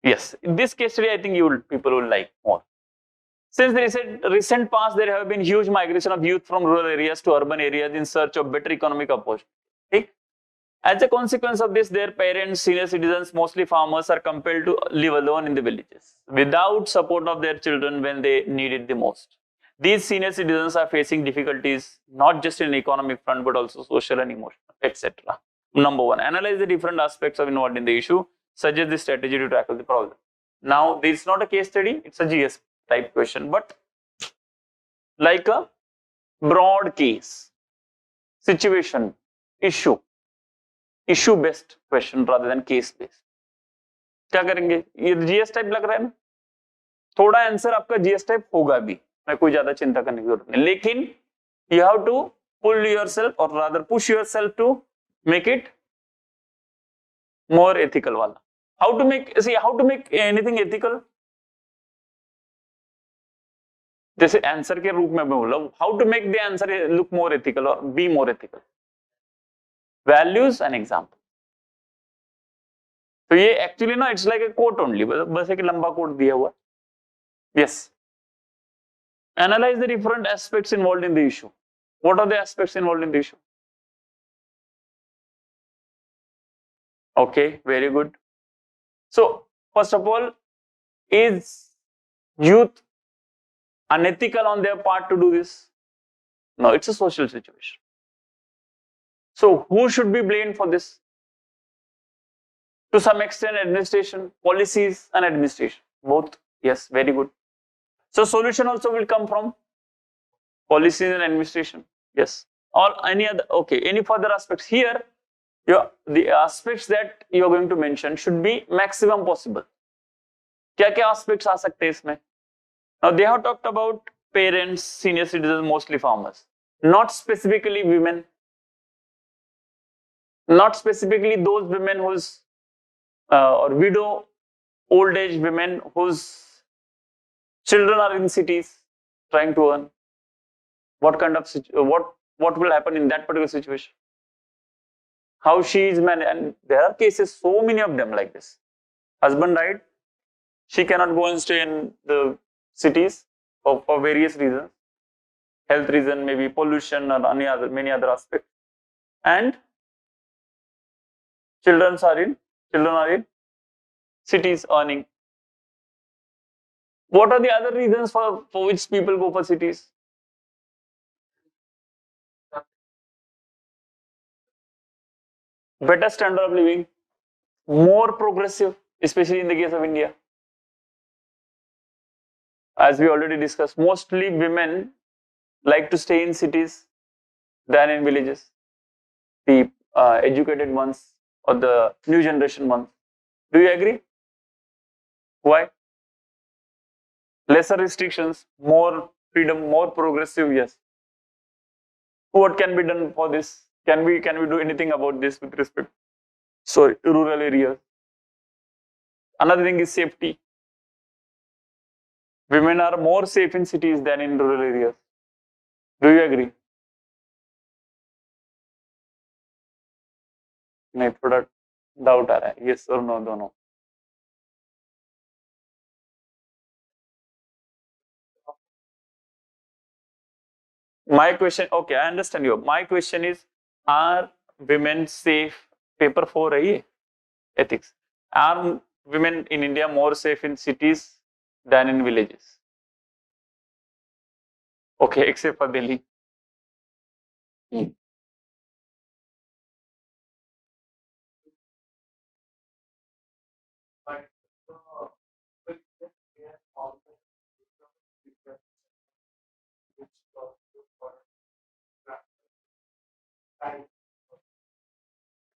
Yes, in this case study, I think people will like more. Since the recent past, there have been huge migration of youth from rural areas to urban areas in search of better economic opportunity. As a consequence of this, their parents, senior citizens, mostly farmers, are compelled to live alone in the villages without support of their children when they need it the most. These senior citizens are facing difficulties not just in economic front but also social and emotional, etc. Number one, analyze the different aspects of involved in the issue, suggest the strategy to tackle the problem. Now, this is not a case study; it's a GS type question, but like a broad case, situation, issue based question rather than case based. क्या करेंगे? ये GS type लग रहा है ना, थोड़ा answer आपका GS type होगा भी, मैं कोई ज्यादा चिंता करने की जरूरत नहीं, लेकिन you have to pull yourself or rather push yourself to make it more ethical वाला. How to make anything ethical? जैसे आंसर के रूप में मैं बोला, how to make the answer look more ethical और be more ethical. Values and example. तो ये एक्चुअली ना it's like a quote only, बस एक लंबा कोट दिया हुआ. Yes, analyse the different aspects involved in the issue. What are the aspects involved in the issue? Okay, very good. So first of all, is youth unethical on their part to do this? No, it's a social situation. So who should be blamed for this? To some extent, administration, policies and administration. Both. Yes, very good. So solution also will come from policies and administration. Yes. Or any other, okay, any further aspects here, the aspects that you are going to mention should be maximum possible. क्या aspects आ सकते हैं इसमें? Now they have talked about parents, senior citizens, mostly farmers, not specifically women, not specifically those women whose or widow, old age women whose children are in cities trying to earn. What kind of what will happen in that particular situation? How she is managed, and there are cases, so many of them like this. Husband died, she cannot go and stay in the cities for various reasons, health reason, maybe pollution or many other aspects, and children are in cities earning. What are the other reasons for which people go for cities? Better standard of living, more progressive, especially in the case of India. As we already discussed, mostly women like to stay in cities than in villages. The educated ones or the new generation ones. Do you agree? Why? Lesser restrictions, more freedom, more progressive, yes. What can be done for this? Can we do anything about this with respect? Sorry, rural areas. Another thing is safety. Women are more safe in cities than in rural areas. Do you agree? नहीं, थोड़ा doubt आ रहा है. Yes or no, दोनों. My question, okay, I understand you. My question is, are women safe? Paper 4 है ये, ethics. Are women in India more safe in cities than in villages? Okay, except for Delhi.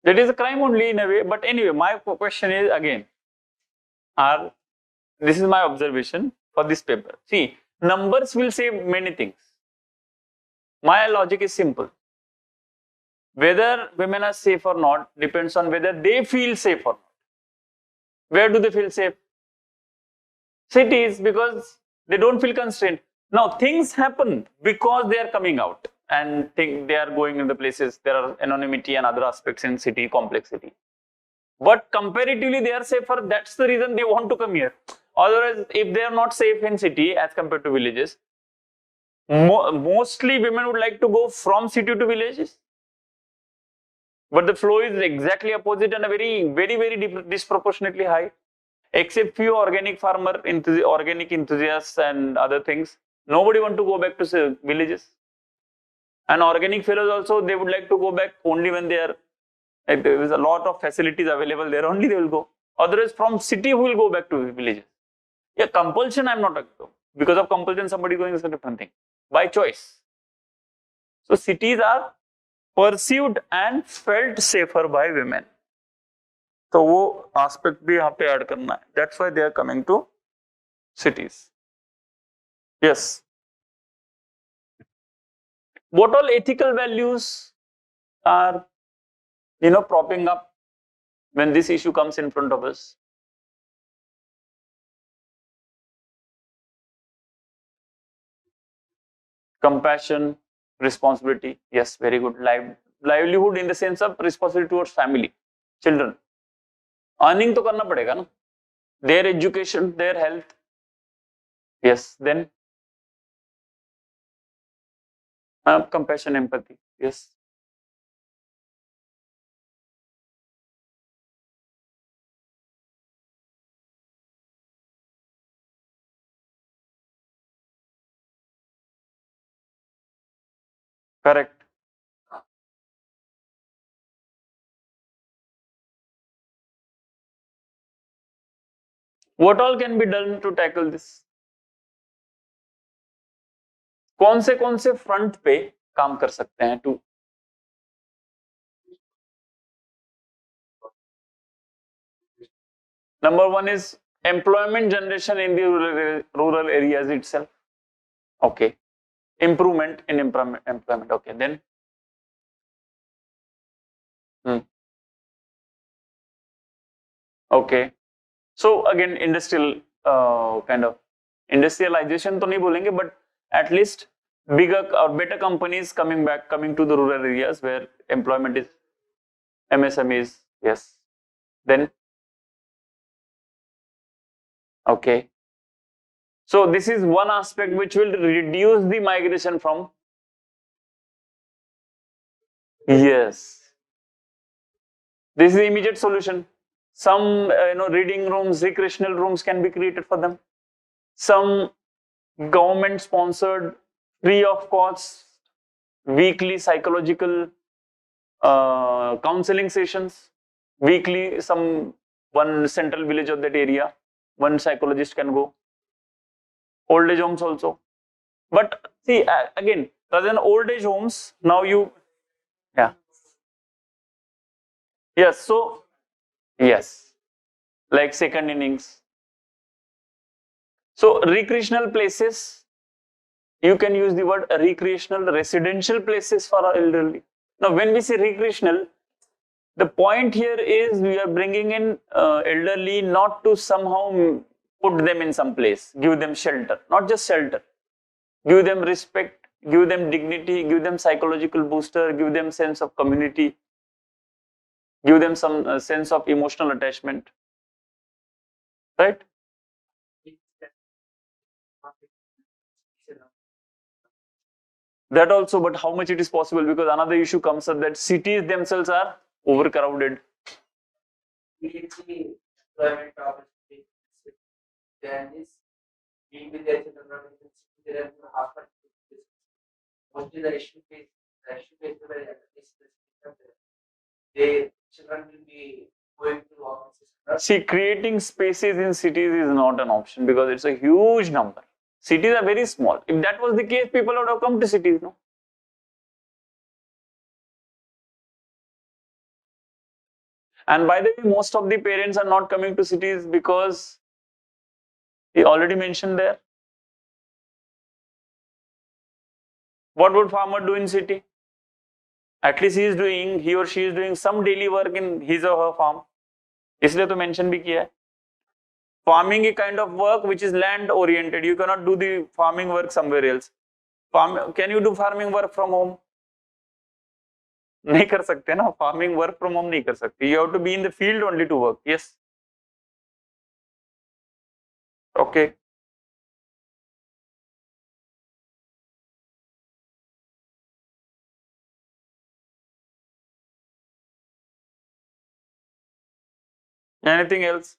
That is a crime only in a way, but anyway, my question is again, this is my observation for this paper. See, numbers will say many things. My logic is simple. Whether women are safe or not depends on whether they feel safe or not. Where do they feel safe? Cities, because they don't feel constrained. Now, things happen because they are coming out and they are going in the places. There are anonymity and other aspects in city complexity. but comparatively they are safer. That's the reason they want to come here. Otherwise, if they are not safe in city as compared to villages, mostly women would like to go from city to villages. But the flow is exactly opposite and a very disproportionately high. Except few organic organic enthusiasts and other things, nobody want to go back to say, villages. And organic fellows also, they would like to go back only when they are, like, there is a lot of facilities available there, only they will go. Otherwise, from city who will go back to villages. Yeah, compulsion I'm not, because of compulsion somebody going is a different thing. By choice. So cities are perceived and felt safer by women. तो वो aspect भी यहाँ पे add करना है. That's why they are coming to cities. Yes. What all ethical values are, propping up when this issue comes in front of us? Compassion, responsibility. Yes, very good. Livelihood in the sense of responsibility towards family, children. Earning to करना पड़ेगा ना. Their education, their health. Yes, then compassion, empathy. Yes. Correct. What all can be done to tackle this? कौन से front पे काम कर सकते हैं to? Number one is employment generation in the rural areas itself. Okay. Improvement in employment. Okay. Then. Okay. So again, industrial kind of industrialization तो नहीं बोलेंगे, but at least bigger or better companies coming to the rural areas where employment is MSMEs. Yes. Then. Okay. So this is one aspect which will reduce the migration from. Yes. This is the immediate solution. Some reading rooms, recreational rooms can be created for them. Some government sponsored, free of cost, weekly psychological counseling sessions. Weekly, one central village of that area, one psychologist can go. Old age homes also. But see, again, rather than old age homes, now yeah. Yes, so, yes, like second innings. So, recreational places, you can use the word recreational residential places for our elderly. Now, when we say recreational, the point here is we are bringing in elderly not to somehow put them in some place, give them shelter, not just shelter, give them respect, give them dignity, give them psychological booster, give them sense of community, give them some sense of emotional attachment, right? That also, but how much it is possible, because another issue comes up that cities themselves are overcrowded. See, creating spaces in cities is not an option because it's a huge number. Cities are very small. If that was the case, people would have come to cities, no? And by the way, most of the parents are not coming to cities because he already mentioned there. What would farmer do in city? At least he or she is doing some daily work in his or her farm. इसलिए तो mention भी किया है. Farming is kind of work which is land oriented. You cannot do the farming work somewhere else. Can you do farming work from home? नहीं कर सकते ना, farming work from home नहीं कर सकते, you have to be in the field only to work. Yes, okay. Anything else?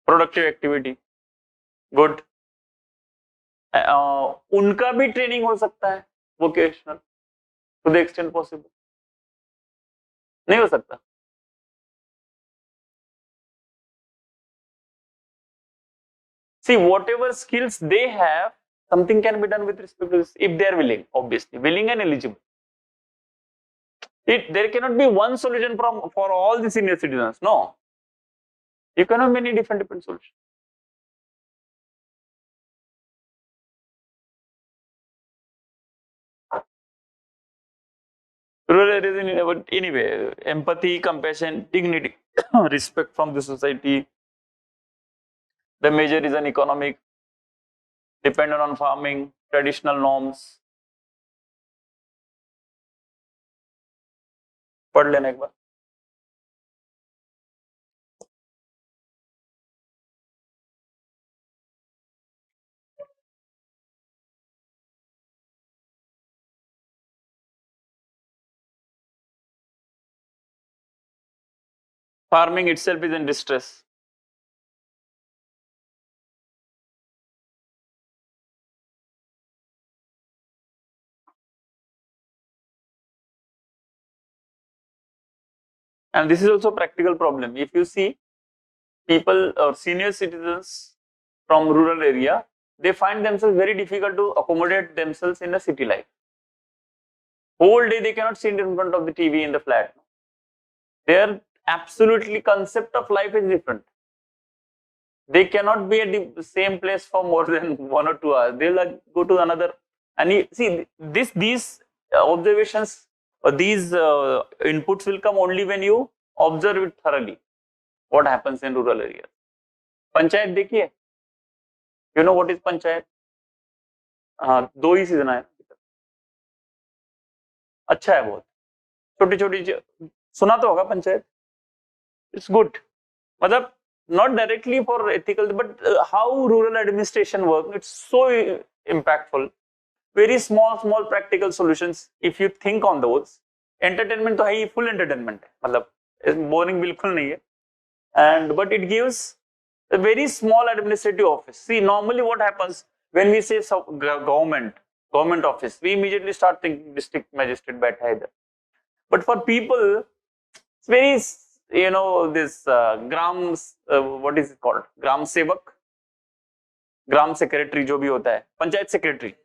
Productive activity. Good. उनका भी training हो सकता है vocational to the extent possible. नहीं हो सकता. See, whatever skills they have, something can be done with respect to this if they are willing, obviously willing and eligible. There cannot be one solution for all the senior citizens. No, you cannot have many different solutions. Rural areas, anyway, empathy, compassion, dignity, respect from the society. The major reason economic, dependent on farming, traditional norms. पढ़ लेना एक बार. Farming itself is in distress. And this is also a practical problem. If you see people or senior citizens from rural area, they find themselves very difficult to accommodate themselves in a city life. Whole day they cannot sit in front of the TV in the flat. Their absolutely concept of life is different. They cannot be at the same place for more than 1 or 2 hours. They'll like go to another. And you see, these observations or these inputs will come only when you observe it thoroughly. What happens in rural areas? Panchayat देखिए. You know what is panchayat? हाँ, 2 ही season है. अच्छा है बहुत. छोटी छोटी सुना तो होगा पंचायत. It's good. मतलब not directly for ethical, but how rural administration works, it's so impactful. Very small practical solutions. If you think on those, entertainment तो है ही, full entertainment है. मतलब boring बिल्कुल नहीं है. And but it gives a very small administrative office. See, normally what happens when we say government office, we immediately start thinking district magistrate बैठा है इधर. But for people, it's very, you know, this what is it called? Gram Sevak, Gram Secretary जो भी होता है, Panchayat Secretary.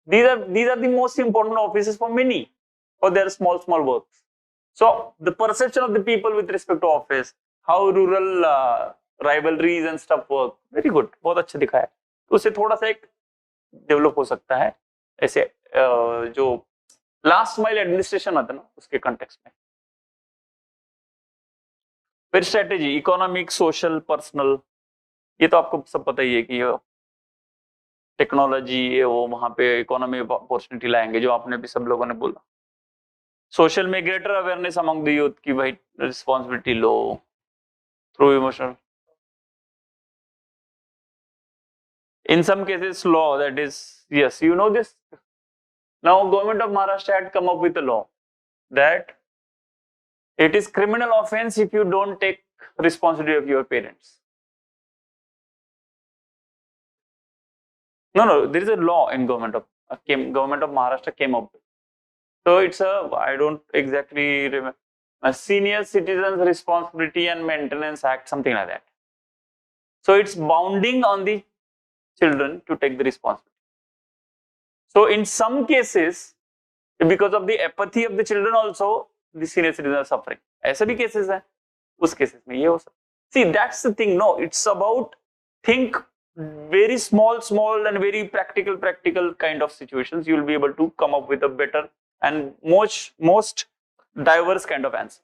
These are the most important offices for many, for their small works. So the perception of the people with respect to office, how rural rivalries and stuff work, very good, बहुत अच्छा दिखाया. तो उससे थोड़ा सा एक develop हो सकता है ऐसे जो लास्ट माइल एडमिनिस्ट्रेशन आता है ना, उसके कंटेक्स्ट में. फिर स्ट्रेटेजी, इकोनॉमिक, सोशल, पर्सनल, ये तो आपको सब पता ही है कि टेक्नोलॉजी ये वो वहां पे इकोनॉमी अपॉर्चुनिटी लाएंगे, जो आपने भी सब लोगों ने बोला. सोशल में greater awareness among the youth की भाई responsibility low through emotional. In some cases, law, that is, yes, you know this. Now, government of Maharashtra had come up with a law that it is criminal offense if you don't take responsibility of your parents. No, there is a law in government of Maharashtra came up with. So it's I don't exactly remember, a Senior Citizens Responsibility and Maintenance Act, something like that. So it's bounding on the children to take the responsibility. So in some cases, because of the apathy of the children also, the senior citizens are suffering. ऐसे भी cases हैं, उस cases में ये हो सकता. See, that's the thing. No, it's about think very small and very practical kind of situations. You will be able to come up with a better and most diverse kind of answer.